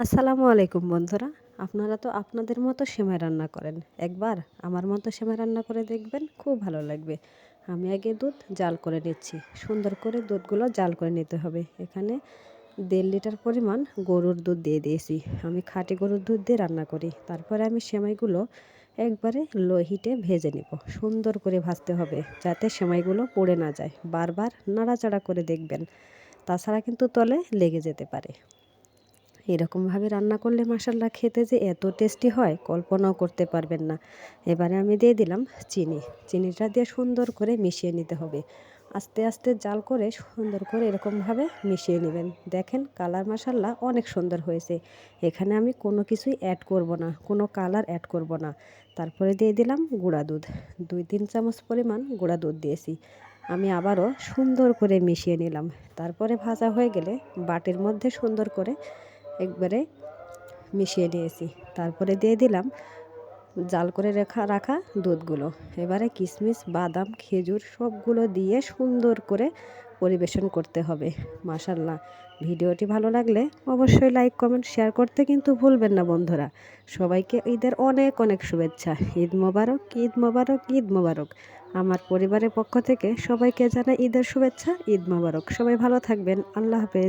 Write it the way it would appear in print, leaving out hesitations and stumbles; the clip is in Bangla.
আসসালামু আলাইকুম বন্ধুরা। আপনারা তো আপনাদের মতো সেমাই রান্না করেন। একবার আমার মতো সেমাই রান্না করে দেখবেন, খুব ভালো লাগবে। আমি আগে দুধ জাল করে নিচ্ছি। সুন্দর করে দুধগুলো জাল করে নিতে হবে। এখানে 1.5 লিটার পরিমাণ গরুর দুধ দিয়ে দিয়েছি। আমি খাঁটি গরুর দুধ দিয়ে রান্না করি। তারপরে আমি সেমাইগুলো একবারে লো হিটে ভেজে নিব। সুন্দর করে ভাজতে হবে যাতে সেমাইগুলো পুড়ে না যায়। বারবার নাড়াচাড়া করে দেখবেন, তাছাড়া কিন্তু তলে লেগে যেতে পারে। এরকমভাবে রান্না করলে মাশাল্লাহ খেতে যে এত টেস্টি হয় কল্পনাও করতে পারবেন না। এবারে আমি দিয়ে দিলাম চিনি। চিনিটা দিয়ে সুন্দর করে মিশিয়ে নিতে হবে। আস্তে আস্তে জাল করে সুন্দর করে এরকমভাবে মিশিয়ে নেবেন। দেখেন কালার মাশাল্লাহ অনেক সুন্দর হয়েছে। এখানে আমি কোনো কিছুই অ্যাড করব না, কোনো কালার অ্যাড করব না। তারপরে দিয়ে দিলাম গুঁড়া দুধ। 2-3 চামচ পরিমাণ গুঁড়া দুধ দিয়েছি। আমি আবারও সুন্দর করে মিশিয়ে নিলাম। তারপরে ভাজা হয়ে গেলে বাটির মধ্যে সুন্দর করে একবারে মিশিয়ে নিয়েছি। তারপরে দিয়ে দিলাম জাল করে রাখা দুধগুলো। এবারে কিশমিশ, বাদাম, খেজুর সবগুলো দিয়ে সুন্দর করে পরিবেশন করতে হবে। মাশাল্লাহ, ভিডিওটি ভালো লাগলে অবশ্যই লাইক, কমেন্ট, শেয়ার করতে কিন্তু ভুলবেন না বন্ধুরা। সবাইকে ঈদের অনেক অনেক শুভেচ্ছা। ঈদ মোবারক, ঈদ মোবারক, ঈদ মোবারক। আমার পরিবারের পক্ষ থেকে সবাইকে জানাই ঈদের শুভেচ্ছা, ঈদ মোবারক। সবাই ভালো থাকবেন। আল্লাহ হাফেজ।